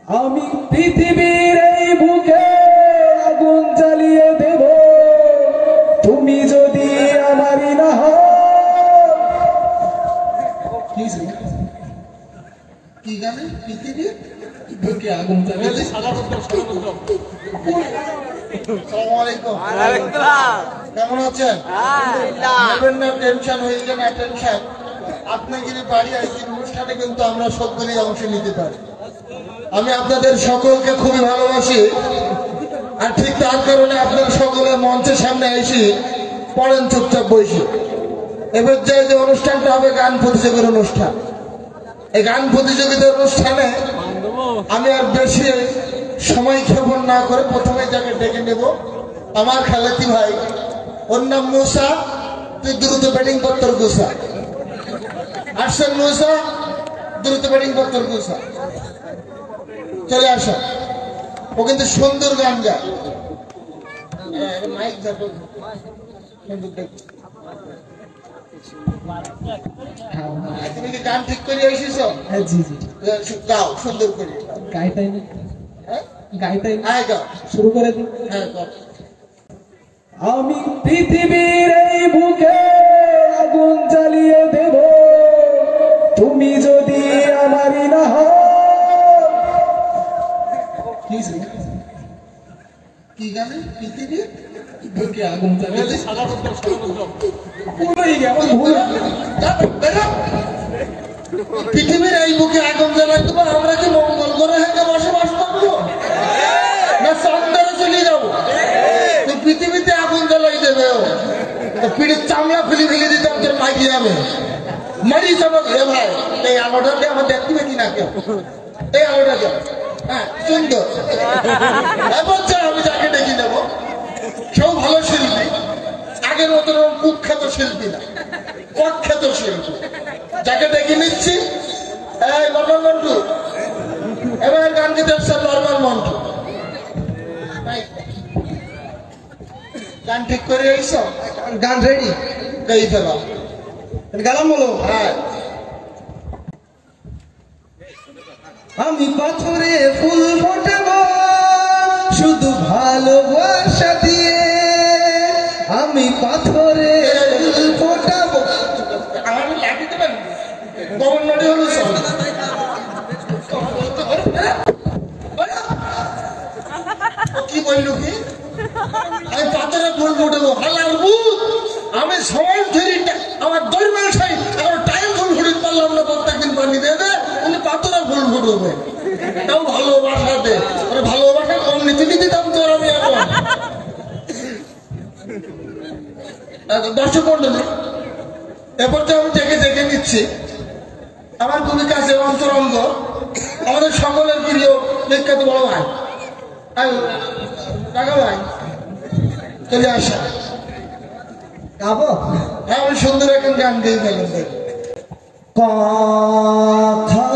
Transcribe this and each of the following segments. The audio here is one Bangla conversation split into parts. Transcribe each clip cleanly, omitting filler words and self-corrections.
আমি পৃথিবীর এই বুকে আগুন জ্বালিয়ে দেব, তুমি যদি আমারই না হও। কি গানে? পৃথিবীর বুকে আগুন জ্বালিয়ে দেব। কেমন আছেন? নেবেন না টেনশন, হয়ে যান না টেনশন। আপনার বাড়ি আজকের অনুষ্ঠানে কিন্তু আমরা সকলেই অংশ নিতে পারি। আমি আপনাদের সকলকে খুবই ভালোবাসি, আর ঠিক তার কারণে আপনার সকলের মঞ্চের সামনে এসে পড়েন চুপচাপ বসে। এবার যে অনুষ্ঠানটা হবে গান প্রতিযোগিতার অনুষ্ঠান। এই গান প্রতিযোগিতার অনুষ্ঠানে আমি আর বেশি সময় ক্ষেপণ না করে প্রথমে যাকে ডেকে নেব আমার খালাতি ভাই, ওর নাম মুসা। তুই দ্রুত ব্যাটিং করতে গুসা। আসছেন মুসা, দ্রুত ব্যাটিং করতে গুসা। চলে আসো। ও কিন্তু সুন্দর গান গায়। তুমি কি গান ঠিক করে এসেছো? হ্যাঁ জি জি, গাও সুন্দর করে। গাইতাই না? গাইতাই না? হ্যাঁ গাও, শুরু করে দিই। হ্যাঁ গাও। আমি পৃথিবীর এই বুকে আগুন জ্বালিয়ে দেব, তুমি যদি আমারই না হও। কি গানে? পৃথিবীর বুকে আগুন জ্বালিয়ে দেব। পৃথিবীর এই বুকে আগুন জ্বালাই দেবো। আমরা কি মঙ্গল গ্রহে বসবাস করবো না চন্দ্রে চলে যাবো? পৃথিবীতে আগুন জ্বালাই দেবে। পিঠের চামড়া ফেলে ফেলে দিতাম তোর মাইকি যাবে, মারি যাবো। হে ভাই, এই আলোটাকে আমার দেখতে পেতি না কেউ? এই আলোটাকে হ্যাঁ সুন্দর। এবার আমি যাকে ডেকে নেবো কেউ ভালো শিল্পী, আগের মতো কুখ্যাত শিল্পী না, প্রখ্যাত শিল্পী। যাকে ডেকে নিচ্ছি এই নর্মাল মন্টু। এবার গান গেতে আসছে নর্মাল মন্টু। গান ঠিক করে এসো? গান রেডি? গাই ফেলা গালাম বলো। হ্যাঁ। আমি পাথরে ফুল ফোটাবো শুধু ভালোবাসা দিয়ে, আমি পাথরে ফুল ফোটাবো। আমার লাগিয়ে দেবেন গভর্নরে হলো সব। কি বললো কি? আমি পাথরে ফুল ফুটাবো হালার বুক। আমি সমাজ ধরি আমার দৈর্মাল সাই আমার টাইম ফুল ফুটিতে পারলাম না। প্রত্যেকদিন পানি দিয়ে দে, উনি পাথরে ফুল ফুটবে। তাও ভালোবাসা দে। ভালোবাসা কম নিতে দিতাম তো আমি এখন। দর্শক মন্ডলী, এরপর তো আমি দেখে দেখে নিচ্ছি আমার খুবই কাছে অন্তরঙ্গ, আমাদের সকলের প্রিয় বিখ্যাত বড় ভাই কাকা ভাই চলে আসা। গাবো? হ্যাঁ, আমি সুন্দর এখন গান গেয়ে গেলাম। কথা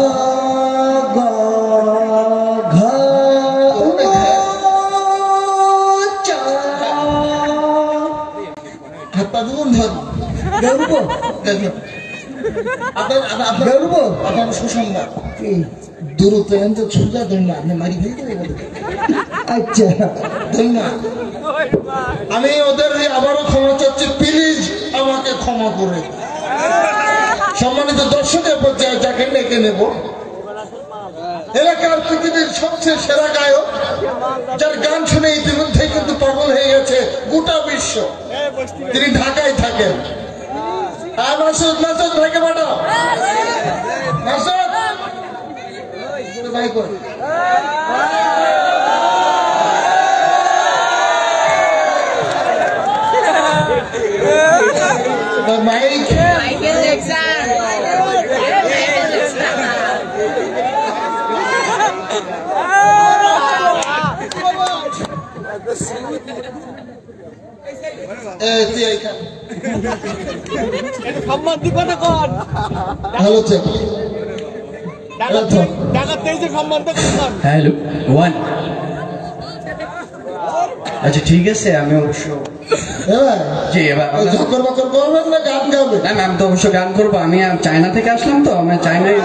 সুসংবাদ দূরত্ব ছুটা ধরুন না, আপনি মারি ফেলতে। আচ্ছা ধন্যবাদ। আমি ওদের আবারও ক্ষমা চাচ্ছি, প্লিজ আমাকে ক্ষমা করে। সম্মানিত দর্শকের পর্যায়ে যাকে ডেকে নেব এলাকার পৃথিবীর সবচেয়ে সেরা গায়ক, যার গান শুনে ইতিমধ্যে কিন্তু পাগল হয়ে গেছে গোটা বিশ্ব। তিনি ঢাকায় থাকেন। মাসুদ, মাসুদ ভাইকে পাঠাও। মাসুদ ভাই কই? Mic hello one. আচ্ছা ঠিক আছে, আমি অবশ্য জি এবার ঝকর বকর করবেন না গান গাবেন? না আমি তো অবশ্য গান করবো। আমি চায়না থেকে আসলাম তো, আমি চায়নায়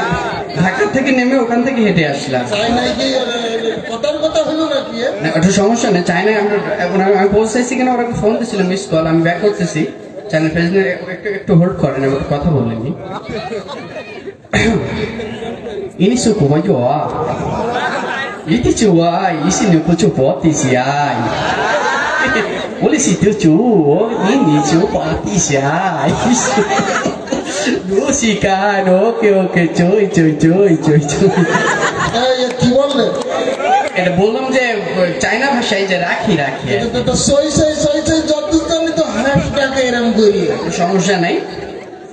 ঢাকা থেকে নেমে ওখান থেকে হেঁটে আসলাম। চায়নায় কি কথার কথা হলো নাকি? না ওটা সমস্যা নেই, চায়নায় আমরা আমি পৌঁছাইছি কিনা ওরা ফোন দিয়েছিল মিস কল, আমি ব্যাক করতেছি। চায়না প্রেসিডেন্ট একটু হোল্ড করেন, আমি কথা বললেনি। ini suku maju ah, ini cua, isi ni kucu poti siai, boleh situ cu, ini cu poti siai, lu si kan, oke cuy. কি বললেন? এটা বললাম যে চায়না ভাষায় যে রাখি যতক্ষণ তো হাঁসটাকে এরম করি, সমস্যা নাই।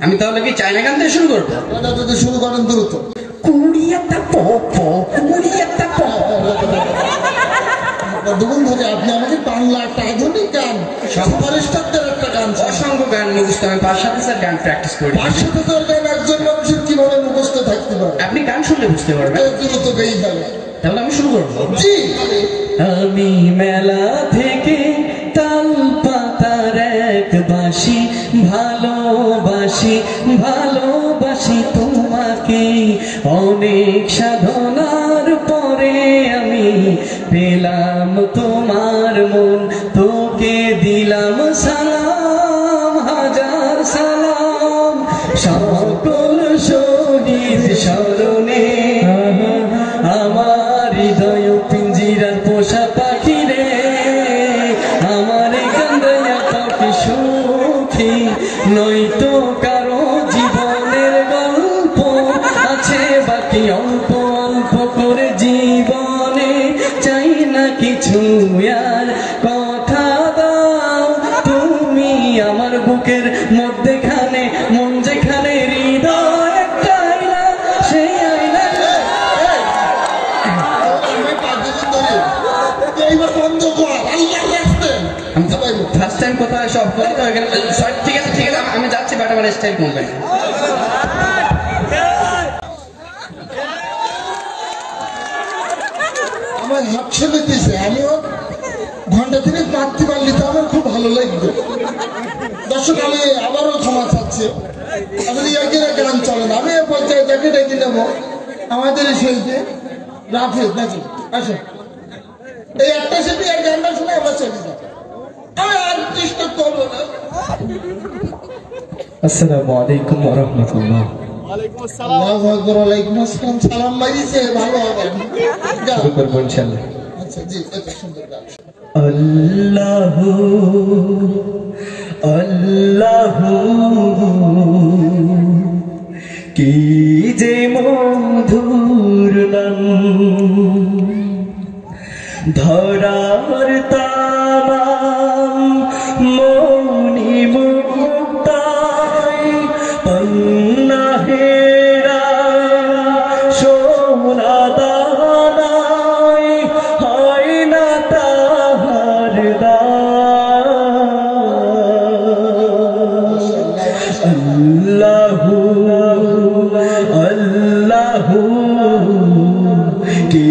আমি তাহলে কি চায়না গান দিয়ে শুরু করবো? শুরু করেন দ্রুত। দেখুন ধরে আপনি আমাকে বাংলা একটা আধুনিক গান, সুপারস্টারদের একটা গান, অসংখ্য গান মুখস্থ, আমি 5-7 গান প্র্যাকটিস করি। 5-7 গান একজন মানুষের কিভাবে মুখস্থ থাকতে পারে? আপনি গান শুনলে বুঝতে পারবেন। দ্রুত গেই ফেলে। তাহলে আমি শুরু করবো। জি। আমি মেলা থেকে তাল পাতার এক বাঁশি, ভালোবাসি তোমাকে। অনেক সাধনার পরে আমি পেলাম তোমার মন, তোকে দিলাম সালাম, হাজার সালাম। সকল শহীদ স্মরণে আমার হৃদয় পিঞ্জিরার পোষা পাখি রে, আমার কান্দাইয়া পাখি সুখী নয়তো কারো জীবনের গল্প আছে বাকি, অল্প করে জীবনে চাই না কিছু আর, কথা দাও তুমি আমার বুকের মধ্যেখানে, মন যেখানে হৃদয় একটা আইনা, সেই আইনা। ফার্স্ট টাইম কোথায় সব করে তো এখানে, ঠিক আছে আমি যাচ্ছি বাটাবার স্টাইল কোম্পানি। আমার হাত ছেলে দিয়েছে, আমিও ঘন্টা থেকে পারতে পারলি তো আমার খুব ভালো লাগবে। দর্শক আমি আবারও ক্ষমা চাচ্ছি, আমাদের ইয়াকিরা গান চলে না, আমি এ পর্যায়ে যাকে ডেকে নেবো আমাদের শিল্পী রাফেজ নাকি আসে, এই একটা শিল্পী আর গানটা শুনে আমার চলে যাবে, আমি আর চেষ্টা করবো না। আসসালামু আলাইকুম ওয়া রাহমাতুল্লাহ। আল্লাহু আকবার। ওয়ালাইকুম আসসালাম। সালাম মারিছে, ভালো হবে। শুরু করব ইনশাআল্লাহ। আচ্ছা জি, এত সুন্দর গান। আল্লাহু আল্লাহু কি যে মধুর নাম, ধরার তামাম মনি মুক্তায় পন্না হেরা সোনা দানায় হয় না তাহার আল্লাহু আল্লাহু কি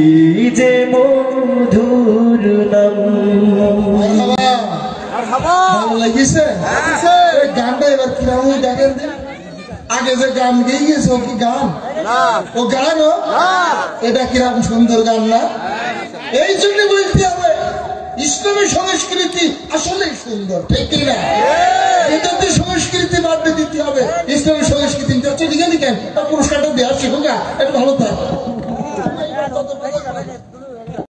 যে মধুর নাম। ভালো লাগিছে গানটা, এবার কিরকম দেখেন দিন। আগে যে গান গেয়ে গেছে ও কি গান? ও গান, এটা কিরকম সুন্দর গান না? এই জন্য বলতে হবে ইসলামী সংস্কৃতি আসলে সুন্দর, ঠিক না? এটাতে সংস্কৃতি বাদ দিতে হবে, ইসলামী সংস্কৃতি চলে গেলি কেন? পুরস্কারটা দেওয়া শিখো গা, এটা ভালো থাকে।